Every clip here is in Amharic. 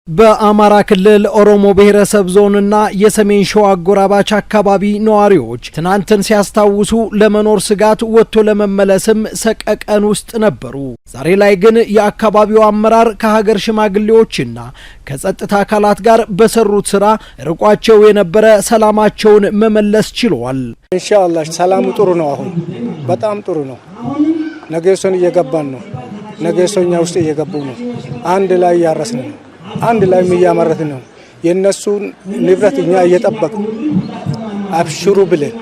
በአማራ ክልል ኦሮሞ ብሔረሰብ ዞንና የሰሜን ሸዋ አጎራባች አካባቢ ነዋሪዎች ትናንትን ሲያስታውሱ ለመኖር ስጋት ወጥቶ ለመመለስም ሰቀቀን ውስጥ ነበሩ። ዛሬ ላይ ግን የአካባቢው አመራር ከሀገር ሽማግሌዎችና ከጸጥታ አካላት ጋር በሰሩት ስራ ርቋቸው የነበረ ሰላማቸውን መመለስ ችለዋል። ኢንሻአላህ ሰላሙ ጥሩ ነው። አሁን በጣም ጥሩ ነው። ነገሶን እየገባን ነው። ነገሶኛ ውስጥ እየገቡ ነው። አንድ ላይ ያረስን ነው። አንድ ላይ የሚያመረት ነው። የነሱን ንብረት እኛ እየጠበቅ አብሽሩ ብለን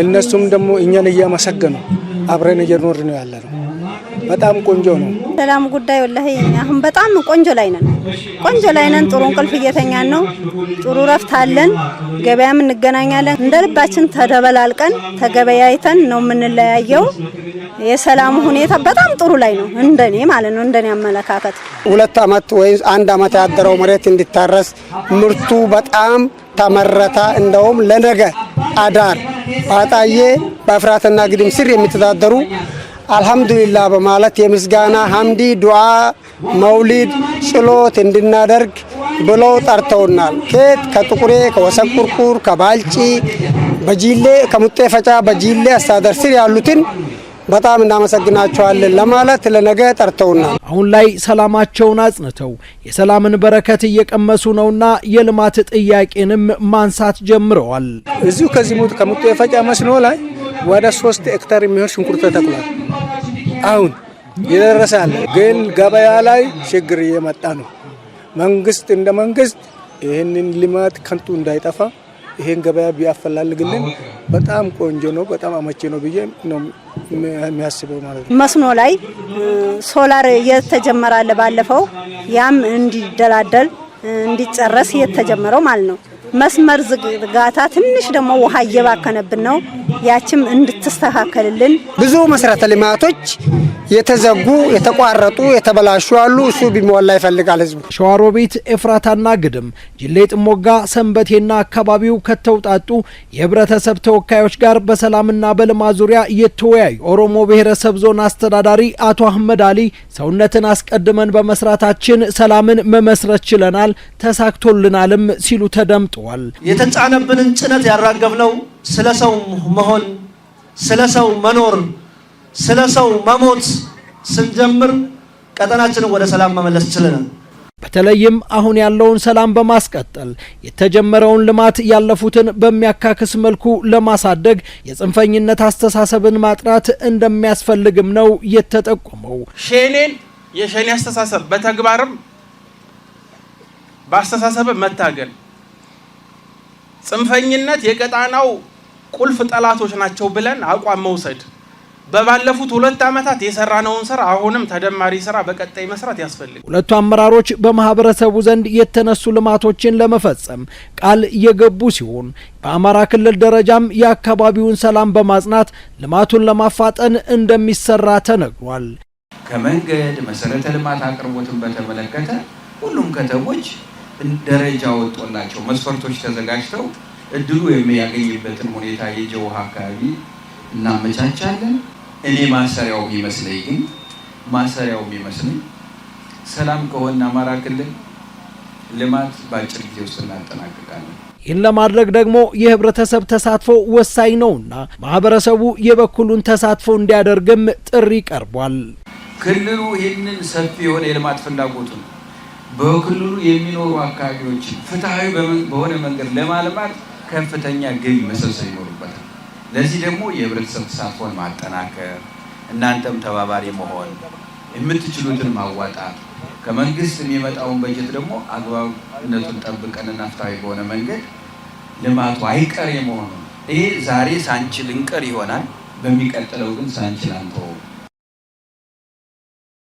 እነሱም ደግሞ እኛን እያመሰገኑ አብረን እየኖርን ነው ያለነው። በጣም ቆንጆ ነው። ሰላም ጉዳይ ወላሂ አሁን በጣም ቆንጆ ላይ ነን። ጥሩ እንቅልፍ እየተኛን ነው። ጥሩ ረፍት አለን። ገበያም እንገናኛለን። እንደልባችን ተደበላልቀን ተገበያይተን ነው የምንለያየው። የሰላሙ ሁኔታ በጣም ጥሩ ላይ ነው እንደኔ ማለት ነው። እንደኔ አመለካከት 2 አመት ወይ 1 አመት ያደረው መሬት እንዲታረስ ምርቱ በጣም ተመረታ። እንደውም ለነገ አዳር ባጣዬ በፍራትና ግድም ስር የሚተዳደሩ አልহামዱሊላህ በማለት የምስጋና ሐምዲ ዱዓ መውሊድ ጸሎት እንድናደርግ ብለው ጠርተውናል። ከጥቁሬ ከወሰንቁርቁር ከባልጪ በጂሌ ከሙጤፈጫ በጂሌ አስተዳደር ስር ያሉትን በጣም እናመሰግናቸዋለን ለማለት ለነገ ጠርተውናል። አሁን ላይ ሰላማቸውን አጽንተው የሰላምን በረከት እየቀመሱ ነውና የልማት ጥያቄንም ማንሳት ጀምረዋል። እዚሁ ከዚህሙት ከሙጤፈጫ መስኖ ላይ ወደ 3 ሄክታር የሚሆን ሽንኩርት ተተክሏል። አሁን ይደረሳል። ግን ገበያ ላይ ችግር እየመጣ ነው። መንግስት እንደ መንግስት ይሄንን ልማት ከንቱ እንዳይጠፋ ይሄን ገበያ ቢያፈላልግልን በጣም ቆንጆ ነው፣ በጣም አመቺ ነው ብዬ ነው የሚያስበው ማለት ነው። መስኖ ላይ ሶላር የተጀመራለ ባለፈው ያም እንዲደላደል እንዲጨረስ የተጀመረው ማለት ነው። መስመር ዝጋታ ትንሽ ደግሞ ውሃ እየባከነብን ነው። ያችም እንድትስተካከልልን ብዙ መሰረተ ልማቶች የተዘጉ የተቋረጡ የተበላሹ አሉ። እሱ ቢሞላ ይፈልጋል ህዝቡ። ሸዋሮቢት ኤፍራታና ግድም ጅሌ ጥሞጋ ሰንበቴና አካባቢው ከተውጣጡ የህብረተሰብ ተወካዮች ጋር በሰላምና በልማት ዙሪያ የተወያዩ ኦሮሞ ብሔረሰብ ዞን አስተዳዳሪ አቶ አህመድ አሊ ሰውነትን አስቀድመን በመስራታችን ሰላምን መመስረት ችለናል፣ ተሳክቶልናልም ሲሉ ተደምጠዋል። የተጫነብንን ጭነት ያራገብነው ስለሰው መሆን፣ ስለሰው መኖር፣ ስለሰው መሞት ስንጀምር ቀጠናችንን ወደ ሰላም መመለስ ችለናል። በተለይም አሁን ያለውን ሰላም በማስቀጠል የተጀመረውን ልማት ያለፉትን በሚያካክስ መልኩ ለማሳደግ የጽንፈኝነት አስተሳሰብን ማጥራት እንደሚያስፈልግም ነው የተጠቆመው። ሸኔን የሸኔ አስተሳሰብ በተግባርም በአስተሳሰብ መታገል፣ ጽንፈኝነት የቀጣናው ቁልፍ ጠላቶች ናቸው ብለን አቋም መውሰድ፣ በባለፉት 2 አመታት የሰራነውን ስራ አሁንም ተደማሪ ስራ በቀጣይ መስራት ያስፈልጋል። ሁለቱ አመራሮች በማህበረሰቡ ዘንድ የተነሱ ልማቶችን ለመፈጸም ቃል የገቡ ሲሆን በአማራ ክልል ደረጃም የአካባቢውን ሰላም በማጽናት ልማቱን ለማፋጠን እንደሚሰራ ተነግሯል። ከመንገድ መሰረተ ልማት አቅርቦትን በተመለከተ ሁሉም ከተሞች ደረጃ ወጥቶላቸው መስፈርቶች ተዘጋጅተው እድሉ የሚያገኝበትን ሁኔታ የጀውሃ አካባቢ እናመቻቻለን። እኔ ማሰሪያው የሚመስለኝ ሰላም ከሆነ አማራ ክልል ልማት በአጭር ጊዜ ውስጥ እናጠናቅቃለን። ይህን ለማድረግ ደግሞ የህብረተሰብ ተሳትፎ ወሳኝ ነውና ማህበረሰቡ የበኩሉን ተሳትፎ እንዲያደርግም ጥሪ ቀርቧል። ክልሉ ይህንን ሰፊ የሆነ የልማት ፍላጎቱን በክልሉ የሚኖሩ አካባቢዎች ፍትሃዊ በሆነ መንገድ ለማልማት ከፍተኛ ገቢ መሰብሰብ ይኖርበታል። ለዚህ ደግሞ የህብረተሰብ ተሳትፎን ማጠናከር፣ እናንተም ተባባሪ መሆን፣ የምትችሉትን ማዋጣት፣ ከመንግስት የሚመጣውን በጀት ደግሞ አግባብነቱን ጠብቀንና ፍትሃዊ በሆነ መንገድ ልማቱ አይቀሬ መሆኑን ይሄ ዛሬ ሳንችል እንቀር ይሆናል። በሚቀጥለው ግን ሳንችል አንተው